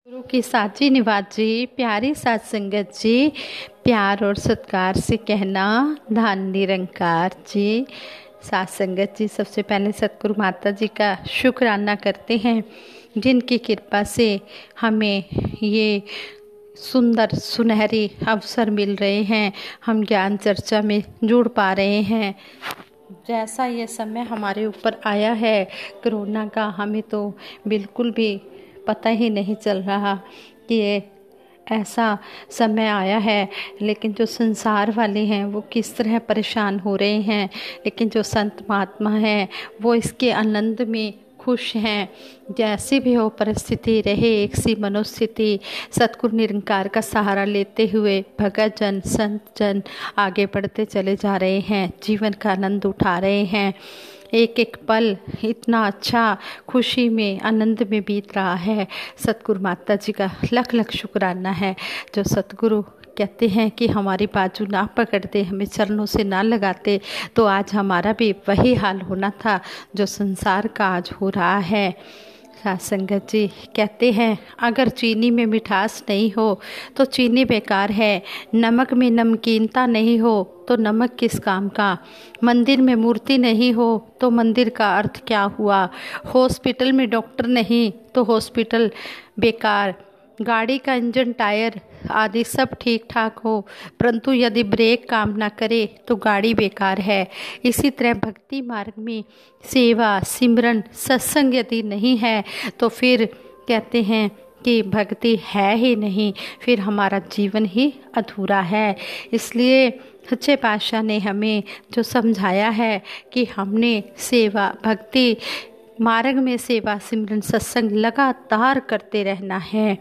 गुरु की साची निवाज जी, प्यारी सात संगत जी, प्यार और सत्कार से कहना धन निरंकार जी। सात संगत जी, सबसे पहले सतगुरु माता जी का शुक्राना करते हैं, जिनकी कृपा से हमें ये सुंदर सुनहरी अवसर मिल रहे हैं, हम ज्ञान चर्चा में जुड़ पा रहे हैं। जैसा ये समय हमारे ऊपर आया है कोरोना का, हमें तो बिल्कुल भी पता ही नहीं चल रहा कि ये ऐसा समय आया है। लेकिन जो संसार वाले हैं वो किस तरह परेशान हो रहे हैं, लेकिन जो संत महात्मा हैं वो इसके आनंद में खुश हैं। जैसी भी हो परिस्थिति रहे, एक सी मनोस्थिति, सतगुरु निरंकार का सहारा लेते हुए भगत जन संत जन आगे बढ़ते चले जा रहे हैं, जीवन का आनंद उठा रहे हैं। एक एक पल इतना अच्छा खुशी में आनंद में बीत रहा है। सतगुरु माता जी का लख लख शुक्राना है, जो सतगुरु कहते हैं कि हमारी बाजू ना पकड़ते, हमें चरणों से ना लगाते, तो आज हमारा भी वही हाल होना था जो संसार का आज हो रहा है। सात संगत जी कहते हैं, अगर चीनी में मिठास नहीं हो तो चीनी बेकार है, नमक में नमकीनता नहीं हो तो नमक किस काम का, मंदिर में मूर्ति नहीं हो तो मंदिर का अर्थ क्या हुआ, हॉस्पिटल में डॉक्टर नहीं तो हॉस्पिटल बेकार, गाड़ी का इंजन टायर आदि सब ठीक ठाक हो, परंतु यदि ब्रेक काम ना करे तो गाड़ी बेकार है। इसी तरह भक्ति मार्ग में सेवा सिमरन सत्संग यदि नहीं है तो फिर कहते हैं कि भक्ति है ही नहीं, फिर हमारा जीवन ही अधूरा है। इसलिए सच्चे पातशाह ने हमें जो समझाया है कि हमने सेवा भक्ति मार्ग में सेवा सिमरन सत्संग लगातार करते रहना है।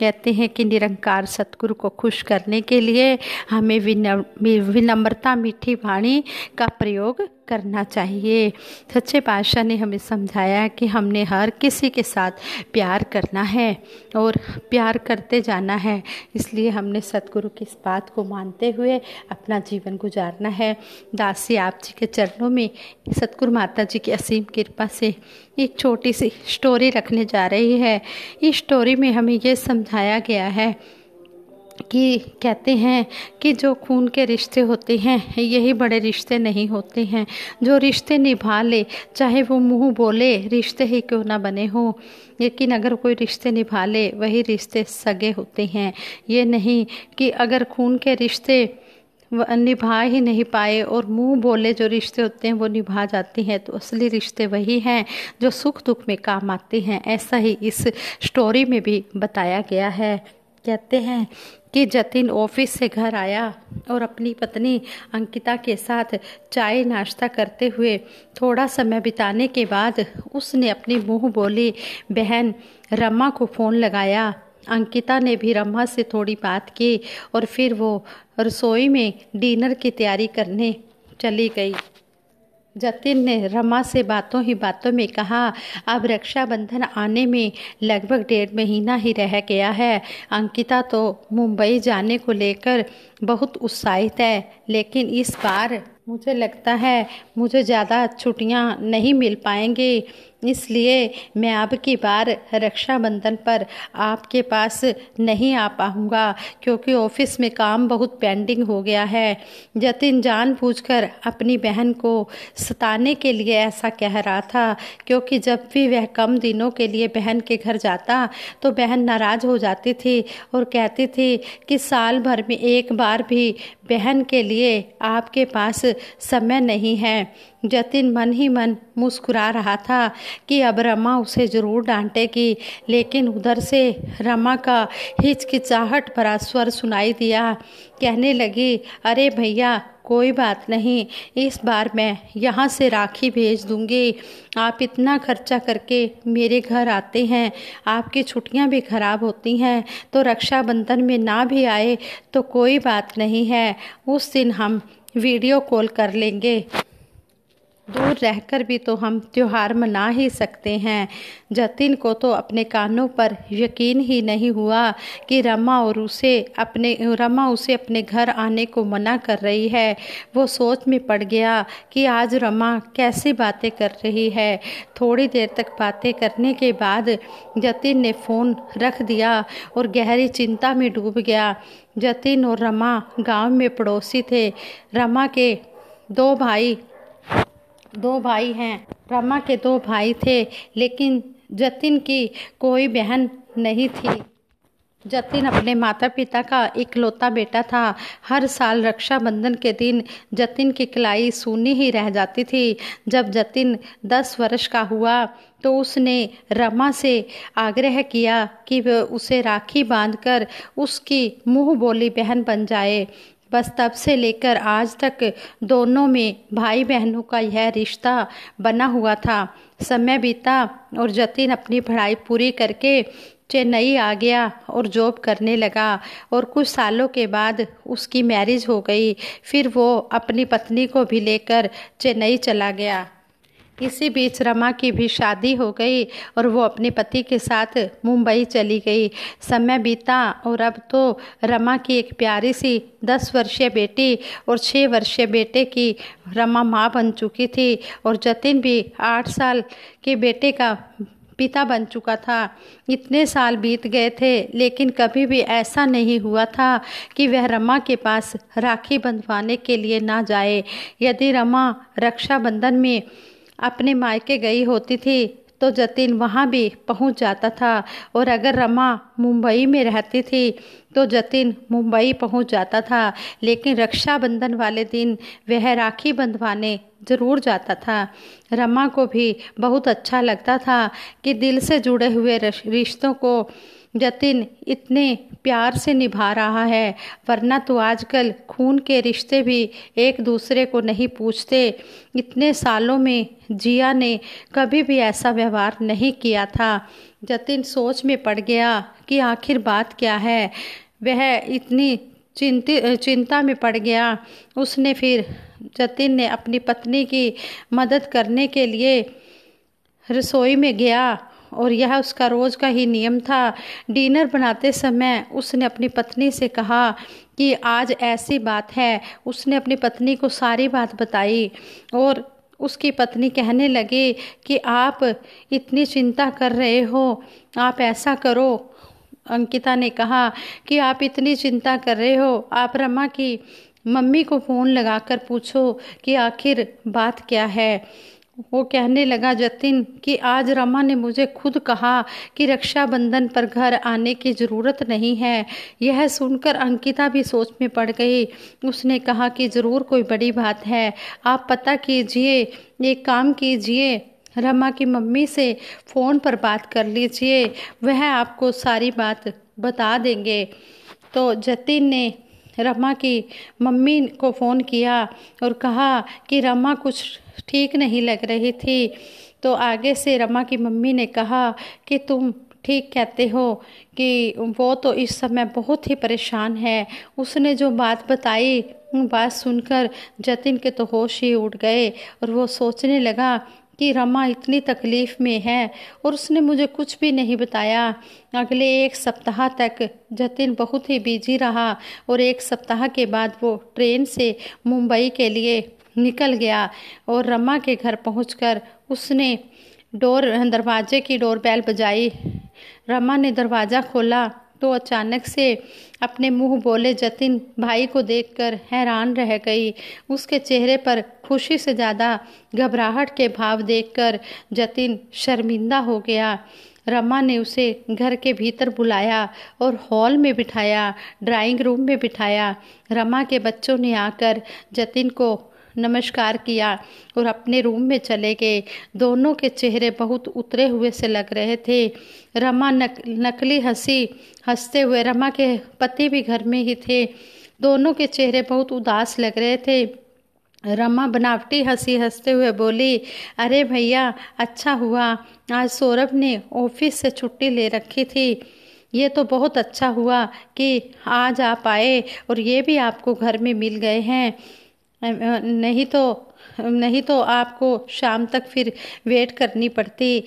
कहते हैं कि निरंकार सतगुरु को खुश करने के लिए हमें विनम्रता मीठी वाणी का प्रयोग करना चाहिए। सच्चे पातशाह ने हमें समझाया कि हमने हर किसी के साथ प्यार करना है और प्यार करते जाना है। इसलिए हमने सतगुरु की इस बात को मानते हुए अपना जीवन गुजारना है। दासी आप जी के चरणों में सतगुरु माता जी की असीम कृपा से एक छोटी सी स्टोरी रखने जा रही है। इस स्टोरी में हमें ये समझाया गया है कि कहते हैं कि जो खून के रिश्ते होते हैं यही बड़े रिश्ते नहीं होते हैं। जो रिश्ते निभा ले, चाहे वो मुंह बोले रिश्ते ही क्यों ना बने हो, लेकिन अगर कोई रिश्ते निभा ले वही रिश्ते सगे होते हैं। ये नहीं कि अगर खून के रिश्ते निभा ही नहीं पाए और मुंह बोले जो रिश्ते होते हैं वो निभा जाते हैं, तो असली रिश्ते वही हैं जो सुख दुख में काम आते हैं। ऐसा ही इस स्टोरी में भी बताया गया है। कहते हैं कि जतिन ऑफिस से घर आया और अपनी पत्नी अंकिता के साथ चाय नाश्ता करते हुए थोड़ा समय बिताने के बाद उसने अपनी मुंह बोली बहन रमा को फ़ोन लगाया। अंकिता ने भी रमा से थोड़ी बात की और फिर वो रसोई में डिनर की तैयारी करने चली गई। जतिन ने रमा से बातों ही बातों में कहा, अब रक्षाबंधन आने में लगभग 1.5 महीना ही रह गया है। अंकिता तो मुंबई जाने को लेकर बहुत उत्साहित है, लेकिन इस बार मुझे लगता है मुझे ज़्यादा छुट्टियां नहीं मिल पाएंगी, इसलिए मैं अब की बार रक्षाबंधन पर आपके पास नहीं आ पाऊँगा क्योंकि ऑफिस में काम बहुत पेंडिंग हो गया है। जतिन जानबूझकर अपनी बहन को सताने के लिए ऐसा कह रहा था, क्योंकि जब भी वह कम दिनों के लिए बहन के घर जाता तो बहन नाराज़ हो जाती थी और कहती थी कि साल भर में एक बार भी बहन के लिए आपके पास समय नहीं है। जतिन मन ही मन मुस्कुरा रहा था कि अब रमा उसे ज़रूर डांटेगी, लेकिन उधर से रमा का हिचकिचाहट भरा स्वर सुनाई दिया। कहने लगी, अरे भैया कोई बात नहीं, इस बार मैं यहाँ से राखी भेज दूँगी। आप इतना खर्चा करके मेरे घर आते हैं, आपकी छुट्टियाँ भी खराब होती हैं, तो रक्षाबंधन में ना भी आए तो कोई बात नहीं है, उस दिन हम वीडियो कॉल कर लेंगे। दूर रहकर भी तो हम त्योहार मना ही सकते हैं। जतिन को तो अपने कानों पर यकीन ही नहीं हुआ कि रमा उसे अपने घर आने को मना कर रही है। वो सोच में पड़ गया कि आज रमा कैसी बातें कर रही है। थोड़ी देर तक बातें करने के बाद जतिन ने फ़ोन रख दिया और गहरी चिंता में डूब गया। जतिन और रमा गांव में पड़ोसी थे। रमा के दो भाई हैं। रमा के दो भाई थे, लेकिन जतिन की कोई बहन नहीं थी। जतिन अपने माता पिता का इकलौता बेटा था। हर साल रक्षाबंधन के दिन जतिन की कलाई सूनी ही रह जाती थी। जब जतिन 10 वर्ष का हुआ तो उसने रमा से आग्रह किया कि वह उसे राखी बांधकर उसकी मुंह बोली बहन बन जाए। बस तब से लेकर आज तक दोनों में भाई बहनों का यह रिश्ता बना हुआ था। समय बीता और जतिन अपनी पढ़ाई पूरी करके चेन्नई आ गया और जॉब करने लगा और कुछ सालों के बाद उसकी मैरिज हो गई। फिर वो अपनी पत्नी को भी लेकर चेन्नई चला गया। इसी बीच रमा की भी शादी हो गई और वो अपने पति के साथ मुंबई चली गई। समय बीता और अब तो रमा की एक प्यारी सी 10 वर्षीय बेटी और 6 वर्षीय बेटे की रमा माँ बन चुकी थी और जतिन भी 8 साल के बेटे का पिता बन चुका था। इतने साल बीत गए थे, लेकिन कभी भी ऐसा नहीं हुआ था कि वह रमा के पास राखी बंधवाने के लिए ना जाए। यदि रमा रक्षाबंधन में अपने मायके गई होती थी तो जतिन वहाँ भी पहुँच जाता था, और अगर रमा मुंबई में रहती थी तो जतिन मुंबई पहुँच जाता था। लेकिन रक्षाबंधन वाले दिन वह राखी बंधवाने ज़रूर जाता था। रमा को भी बहुत अच्छा लगता था कि दिल से जुड़े हुए रिश्तों को जतिन इतने प्यार से निभा रहा है, वरना तो आजकल खून के रिश्ते भी एक दूसरे को नहीं पूछते। इतने सालों में जिया ने कभी भी ऐसा व्यवहार नहीं किया था। जतिन सोच में पड़ गया कि आखिर बात क्या है। वह इतनी चिंता में पड़ गया। उसने फिर जतिन ने अपनी पत्नी की मदद करने के लिए रसोई में गया और यह उसका रोज़ का ही नियम था। डिनर बनाते समय उसने अपनी पत्नी से कहा कि आज ऐसी बात है। उसने अपनी पत्नी को सारी बात बताई और उसकी पत्नी कहने लगी कि आप इतनी चिंता कर रहे हो, आप ऐसा करो। अंकिता ने कहा कि आप इतनी चिंता कर रहे हो, आप रमा की मम्मी को फ़ोन लगाकर पूछो कि आखिर बात क्या है। वो कहने लगा जतिन कि आज रमा ने मुझे खुद कहा कि रक्षाबंधन पर घर आने की ज़रूरत नहीं है। यह सुनकर अंकिता भी सोच में पड़ गई। उसने कहा कि ज़रूर कोई बड़ी बात है, आप पता कीजिए, एक काम कीजिए, रमा की मम्मी से फ़ोन पर बात कर लीजिए, वह आपको सारी बात बता देंगे। तो जतिन ने रमा की मम्मी को फ़ोन किया और कहा कि रमा कुछ ठीक नहीं लग रही थी। तो आगे से रमा की मम्मी ने कहा कि तुम ठीक कहते हो कि वो तो इस समय बहुत ही परेशान है। उसने जो बात बताई, बात सुनकर जतिन के तो होश ही उड़ गए और वो सोचने लगा कि रमा इतनी तकलीफ़ में है और उसने मुझे कुछ भी नहीं बताया। अगले 1 सप्ताह तक जतिन बहुत ही बिजी रहा और 1 सप्ताह के बाद वो ट्रेन से मुंबई के लिए निकल गया और रमा के घर पहुंचकर उसने दरवाजे की डोरबेल बजाई। रमा ने दरवाज़ा खोला तो अचानक से अपने मुंह बोले जतिन भाई को देखकर हैरान रह गई। उसके चेहरे पर खुशी से ज़्यादा घबराहट के भाव देखकर जतिन शर्मिंदा हो गया। रमा ने उसे घर के भीतर बुलाया और हॉल में बिठाया, ड्राइंग रूम में बिठाया। रमा के बच्चों ने आकर जतिन को नमस्कार किया और अपने रूम में चले गए। दोनों के चेहरे बहुत उतरे हुए से लग रहे थे। रमा नकली हंसी हंसते हुए, रमा के पति भी घर में ही थे, दोनों के चेहरे बहुत उदास लग रहे थे। रमा बनावटी हंसी हंसते हुए बोली, अरे भैया अच्छा हुआ, आज सौरभ ने ऑफिस से छुट्टी ले रखी थी। ये तो बहुत अच्छा हुआ कि आज आप आए और ये भी आपको घर में मिल गए हैं, नहीं तो नहीं तो आपको शाम तक फिर वेट करनी पड़ती।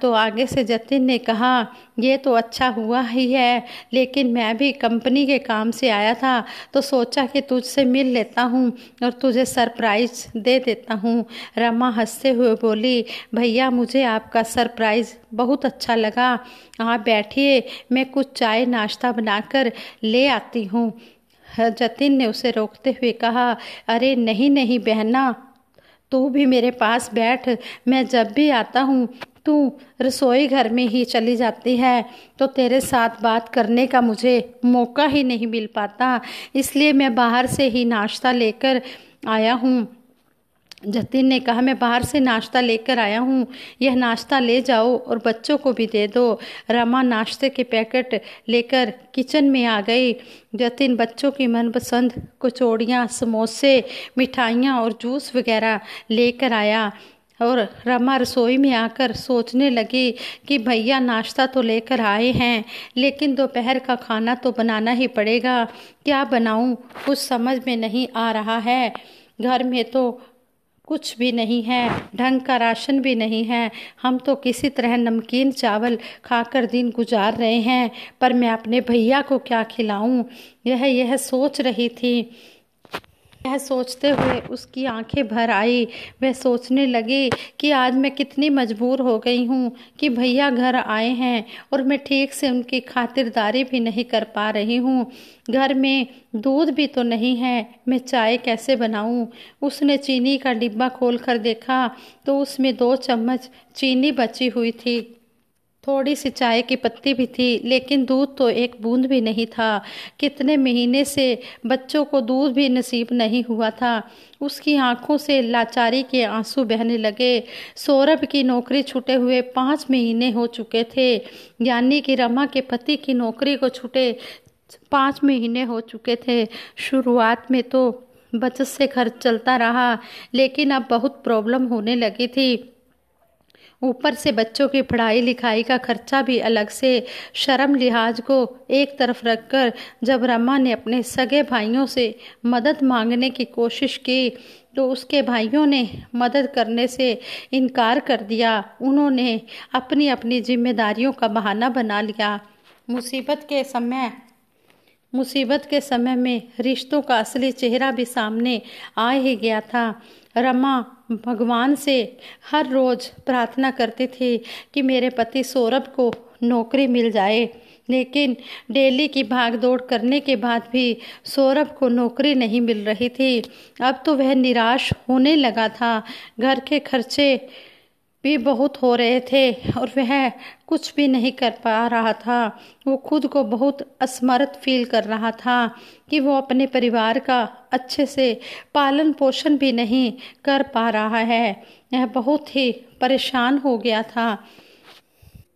तो आगे से जतिन ने कहा, ये तो अच्छा हुआ ही है, लेकिन मैं भी कंपनी के काम से आया था तो सोचा कि तुझसे मिल लेता हूँ और तुझे सरप्राइज दे देता हूँ। रमा हंसते हुए बोली, भैया मुझे आपका सरप्राइज बहुत अच्छा लगा। आप बैठिए, मैं कुछ चाय नाश्ता बनाकर ले आती हूँ। जतिन ने उसे रोकते हुए कहा, अरे नहीं नहीं बहना, तू भी मेरे पास बैठ। मैं जब भी आता हूँ तू रसोई घर में ही चली जाती है, तो तेरे साथ बात करने का मुझे मौका ही नहीं मिल पाता, इसलिए मैं बाहर से ही नाश्ता लेकर आया हूँ। जतिन ने कहा, मैं बाहर से नाश्ता लेकर आया हूँ, यह नाश्ता ले जाओ और बच्चों को भी दे दो। रमा नाश्ते के पैकेट लेकर किचन में आ गई। जतिन बच्चों की मनपसंद कचौड़ियाँ, समोसे, मिठाइयाँ और जूस वगैरह लेकर आया और रमा रसोई में आकर सोचने लगी कि भैया नाश्ता तो लेकर आए हैं, लेकिन दोपहर का खाना तो बनाना ही पड़ेगा। क्या बनाऊं, कुछ समझ में नहीं आ रहा है। घर में तो कुछ भी नहीं है, ढंग का राशन भी नहीं है। हम तो किसी तरह नमकीन चावल खाकर दिन गुजार रहे हैं, पर मैं अपने भैया को क्या खिलाऊं, यह सोच रही थी। यह सोचते हुए उसकी आंखें भर आई। वह सोचने लगी कि आज मैं कितनी मजबूर हो गई हूँ कि भैया घर आए हैं और मैं ठीक से उनकी खातिरदारी भी नहीं कर पा रही हूँ। घर में दूध भी तो नहीं है, मैं चाय कैसे बनाऊँ। उसने चीनी का डिब्बा खोल कर देखा तो उसमें 2 चम्मच चीनी बची हुई थी। थोड़ी सी चाय की पत्ती भी थी, लेकिन दूध तो एक बूंद भी नहीं था। कितने महीने से बच्चों को दूध भी नसीब नहीं हुआ था। उसकी आंखों से लाचारी के आंसू बहने लगे। सौरभ की नौकरी छूटे हुए 5 महीने हो चुके थे, यानी कि रमा के पति की नौकरी को छूटे 5 महीने हो चुके थे। शुरुआत में तो बचत से खर्च चलता रहा, लेकिन अब बहुत प्रॉब्लम होने लगी थी। ऊपर से बच्चों की पढ़ाई लिखाई का खर्चा भी अलग से। शर्म लिहाज को एक तरफ रखकर जब रमा ने अपने सगे भाइयों से मदद मांगने की कोशिश की तो उसके भाइयों ने मदद करने से इनकार कर दिया। उन्होंने अपनी अपनी जिम्मेदारियों का बहाना बना लिया। मुसीबत के समय में रिश्तों का असली चेहरा भी सामने आ ही गया था। रमा भगवान से हर रोज प्रार्थना करती थी कि मेरे पति सौरभ को नौकरी मिल जाए, लेकिन डेली की भागदौड़ करने के बाद भी सौरभ को नौकरी नहीं मिल रही थी। अब तो वह निराश होने लगा था। घर के खर्चे भी बहुत हो रहे थे और वह कुछ भी नहीं कर पा रहा था। वो खुद को बहुत असमर्थ फील कर रहा था कि वो अपने परिवार का अच्छे से पालन पोषण भी नहीं कर पा रहा है। यह बहुत ही परेशान हो गया था।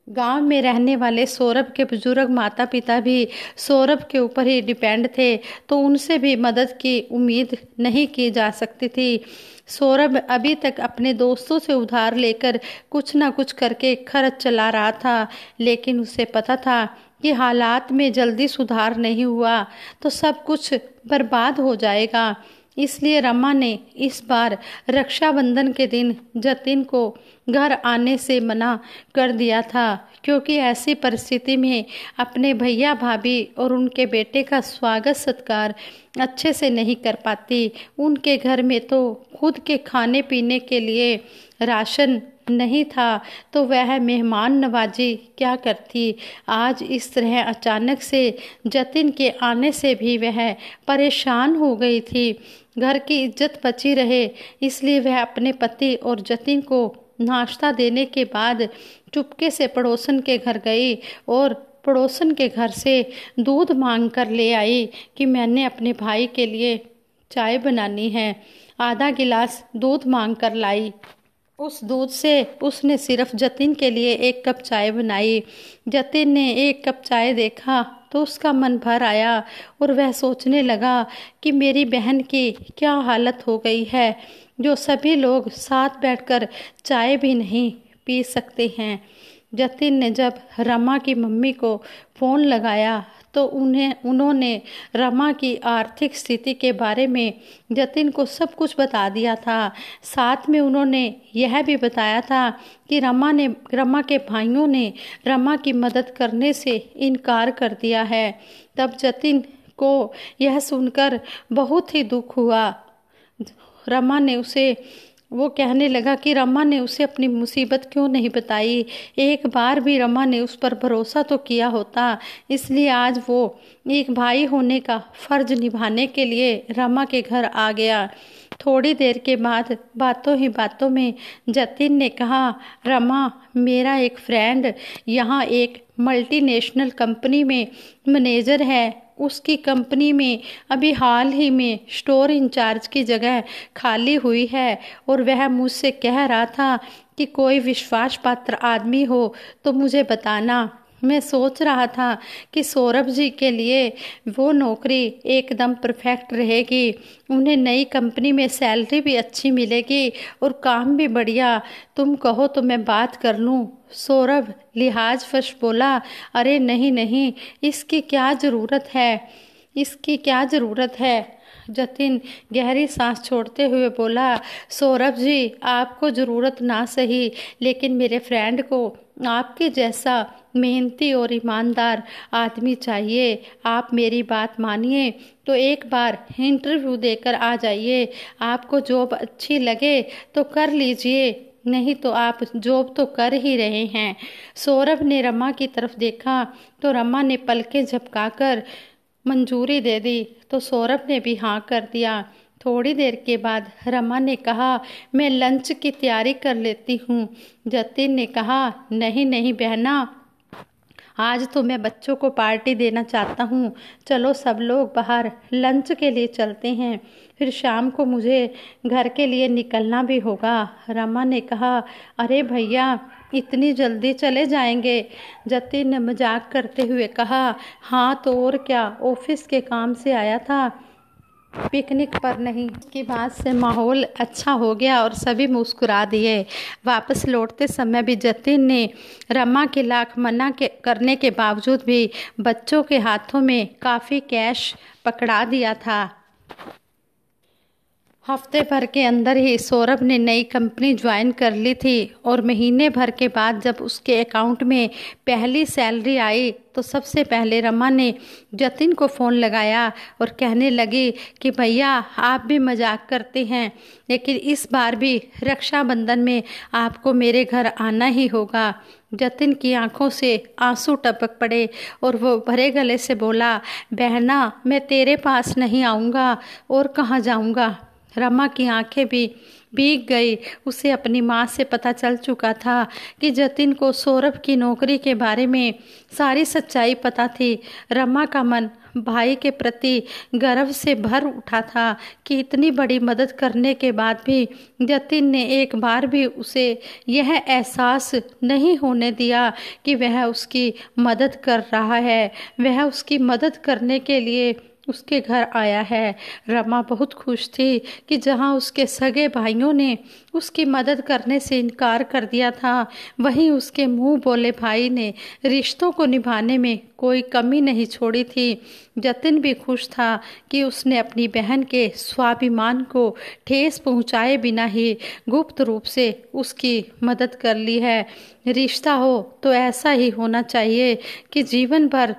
गांव में रहने वाले सौरभ के बुजुर्ग माता पिता भी सौरभ के ऊपर ही डिपेंड थे, तो उनसे भी मदद की उम्मीद नहीं की जा सकती थी। सौरभ अभी तक अपने दोस्तों से उधार लेकर कुछ ना कुछ करके खर्च चला रहा था, लेकिन उसे पता था कि हालात में जल्दी सुधार नहीं हुआ तो सब कुछ बर्बाद हो जाएगा। इसलिए रमा ने इस बार रक्षाबंधन के दिन जतिन को घर आने से मना कर दिया था, क्योंकि ऐसी परिस्थिति में अपने भैया भाभी और उनके बेटे का स्वागत सत्कार अच्छे से नहीं कर पाती। उनके घर में तो खुद के खाने पीने के लिए राशन नहीं था, तो वह मेहमान नवाजी क्या करती। आज इस तरह अचानक से जतिन के आने से भी वह परेशान हो गई थी। घर की इज्जत बची रहे, इसलिए वह अपने पति और जतिन को नाश्ता देने के बाद चुपके से पड़ोसन के घर गई और पड़ोसन के घर से दूध मांग कर ले आई कि मैंने अपने भाई के लिए चाय बनानी है। आधा गिलास दूध मांग कर लाई। उस दूध से उसने सिर्फ जतिन के लिए 1 कप चाय बनाई। जतिन ने 1 कप चाय देखा तो उसका मन भर आया और वह सोचने लगा कि मेरी बहन की क्या हालत हो गई है, जो सभी लोग साथ बैठकर चाय भी नहीं पी सकते हैं। जतिन ने जब रमा की मम्मी को फ़ोन लगाया तो उन्होंने रमा की आर्थिक स्थिति के बारे में जतिन को सब कुछ बता दिया था। साथ में उन्होंने यह भी बताया था कि रमा के भाइयों ने रमा की मदद करने से इनकार कर दिया है। तब जतिन को यह सुनकर बहुत ही दुख हुआ। वो कहने लगा कि रमा ने उसे अपनी मुसीबत क्यों नहीं बताई। एक बार भी रमा ने उस पर भरोसा तो किया होता, इसलिए आज वो एक भाई होने का फर्ज निभाने के लिए रमा के घर आ गया। थोड़ी देर के बाद बातों ही बातों में जतिन ने कहा, रमा, मेरा एक फ्रेंड यहाँ एक मल्टीनेशनल कंपनी में मैनेजर है। उसकी कंपनी में अभी हाल ही में स्टोर इंचार्ज की जगह खाली हुई है और वह मुझसे कह रहा था कि कोई विश्वास पात्र आदमी हो तो मुझे बताना। मैं सोच रहा था कि सौरभ जी के लिए वो नौकरी एकदम परफेक्ट रहेगी। उन्हें नई कंपनी में सैलरी भी अच्छी मिलेगी और काम भी बढ़िया। तुम कहो तो मैं बात कर लूँ। सौरभ लिहाजवश बोला, अरे नहीं नहीं, इसकी क्या ज़रूरत है। जतिन गहरी सांस छोड़ते हुए बोला, सौरभ जी, आपको ज़रूरत ना सही, लेकिन मेरे फ्रेंड को आपके जैसा मेहनती और ईमानदार आदमी चाहिए। आप मेरी बात मानिए तो एक बार इंटरव्यू देकर आ जाइए। आपको जॉब अच्छी लगे तो कर लीजिए, नहीं तो आप जॉब तो कर ही रहे हैं। सौरभ ने रमा की तरफ देखा तो रमा ने पलकें झपकाकर मंजूरी दे दी तो सौरभ ने भी हाँ कर दिया। थोड़ी देर के बाद रमा ने कहा, मैं लंच की तैयारी कर लेती हूँ। जतिन ने कहा, नहीं नहीं बहना, आज तो मैं बच्चों को पार्टी देना चाहता हूँ। चलो सब लोग बाहर लंच के लिए चलते हैं, फिर शाम को मुझे घर के लिए निकलना भी होगा। रमा ने कहा, अरे भैया, इतनी जल्दी चले जाएंगे? जतिन ने मजाक करते हुए कहा, हाँ तो और क्या, ऑफिस के काम से आया था, पिकनिक पर नहीं। इसके बाद से माहौल अच्छा हो गया और सभी मुस्कुरा दिए। वापस लौटते समय भी जतिन ने रमा के लाख करने के बावजूद भी बच्चों के हाथों में काफ़ी कैश पकड़ा दिया था। हफ्ते भर के अंदर ही सौरभ ने नई कंपनी ज्वाइन कर ली थी और महीने भर के बाद जब उसके अकाउंट में पहली सैलरी आई तो सबसे पहले रमा ने जतिन को फ़ोन लगाया और कहने लगी कि भैया, आप भी मजाक करते हैं, लेकिन इस बार भी रक्षाबंधन में आपको मेरे घर आना ही होगा। जतिन की आंखों से आंसू टपक पड़े और वो भरे गले से बोला, बहना, मैं तेरे पास नहीं आऊँगा और कहाँ जाऊँगा। रमा की आंखें भी भीग गई। उसे अपनी माँ से पता चल चुका था कि जतिन को सौरभ की नौकरी के बारे में सारी सच्चाई पता थी। रमा का मन भाई के प्रति गर्व से भर उठा था कि इतनी बड़ी मदद करने के बाद भी जतिन ने एक बार भी उसे यह एहसास नहीं होने दिया कि वह उसकी मदद कर रहा है, वह उसकी मदद करने के लिए उसके घर आया है। रमा बहुत खुश थी कि जहां उसके सगे भाइयों ने उसकी मदद करने से इनकार कर दिया था, वहीं उसके मुंह बोले भाई ने रिश्तों को निभाने में कोई कमी नहीं छोड़ी थी। जतिन भी खुश था कि उसने अपनी बहन के स्वाभिमान को ठेस पहुंचाए बिना ही गुप्त रूप से उसकी मदद कर ली है। रिश्ता हो तो ऐसा ही होना चाहिए कि जीवन भर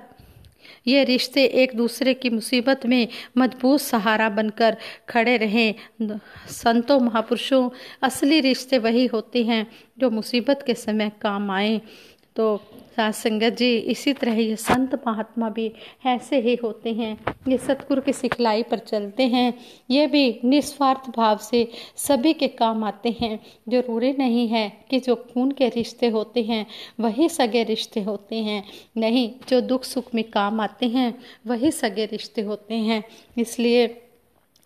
ये रिश्ते एक दूसरे की मुसीबत में मजबूत सहारा बनकर खड़े रहें। संतों महापुरुषों, असली रिश्ते वही होते हैं जो मुसीबत के समय काम आए। तो साथ संगत जी, इसी तरह ये संत महात्मा भी ऐसे ही होते हैं, ये सतगुरु की सिखलाई पर चलते हैं, ये भी निस्वार्थ भाव से सभी के काम आते हैं। जरूरी नहीं है कि जो खून के रिश्ते होते हैं वही सगे रिश्ते होते हैं, नहीं, जो दुख सुख में काम आते हैं वही सगे रिश्ते होते हैं। इसलिए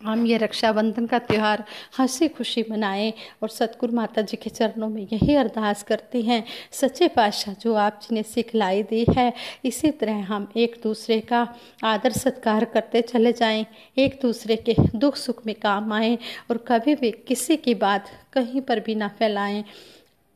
हम ये रक्षाबंधन का त्यौहार हंसी खुशी मनाएं और सतगुरु माता जी के चरणों में यही अरदास करते हैं, सच्चे पातशाह जो आप जी ने सिखलाई दी है, इसी तरह हम एक दूसरे का आदर सत्कार करते चले जाएं, एक दूसरे के दुख सुख में काम आएं और कभी भी किसी की बात कहीं पर भी ना फैलाएं।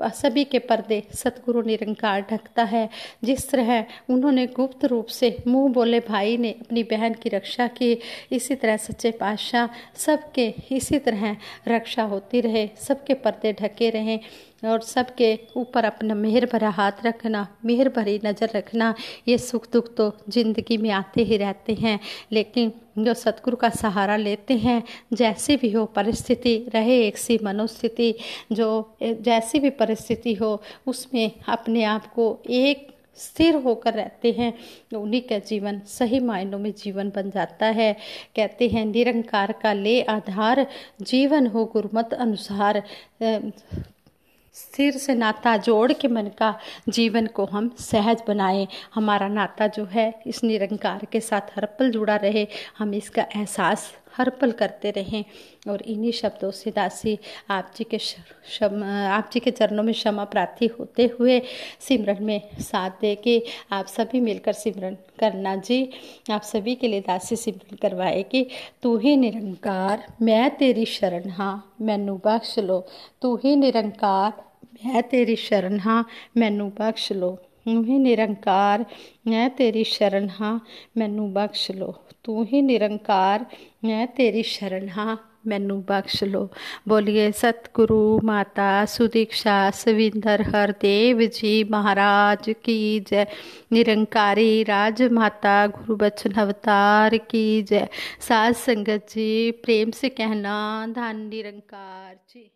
सभी के पर्दे सतगुरु निरंकार ढकता है। जिस तरह उन्होंने गुप्त रूप से मुंह बोले भाई ने अपनी बहन की रक्षा की, इसी तरह सच्चे पातशाह सबके इसी तरह रक्षा होती रहे, सबके पर्दे ढके रहें और सबके ऊपर अपना मेहर भरा हाथ रखना, मेहर भरी नज़र रखना। ये सुख दुख तो ज़िंदगी में आते ही रहते हैं, लेकिन जो सतगुरु का सहारा लेते हैं, जैसी भी हो परिस्थिति रहे, एक सी मनोस्थिति, जो जैसी भी परिस्थिति हो उसमें अपने आप को एक स्थिर होकर रहते हैं, उन्हीं का जीवन सही मायनों में जीवन बन जाता है। कहते हैं निरंकार का ले आधार, जीवन हो गुरमत अनुसार। सिर से नाता जोड़ के मन का जीवन को हम सहज बनाएं। हमारा नाता जो है इस निरंकार के साथ हर पल जुड़ा रहे, हम इसका एहसास हर पल करते रहें। और इन्हीं शब्दों से दासी आप जी के चरणों में क्षमा प्रार्थी होते हुए सिमरन में साथ दे के आप सभी मिलकर सिमरन करना जी। आप सभी के लिए दासी सिमरन करवाएगी। तू ही निरंकार मैं तेरी शरण हाँ मैनू बख्श लो, तू ही निरंकार मैं तेरी शरण हाँ मैनू बख्श लो, तू ही निरंकार मैं तेरी शरण हाँ मैनू बख्श लो, तू ही निरंकार मैं तेरी शरण हाँ मैनू बख्श लो। बोलिए सतगुरु माता सुदीक्षा सविंदर हरदेव जी महाराज की जय। निरंकारी राज माता गुरु बचन अवतार की जय। साध संगत जी प्रेम से कहना धन निरंकार जी।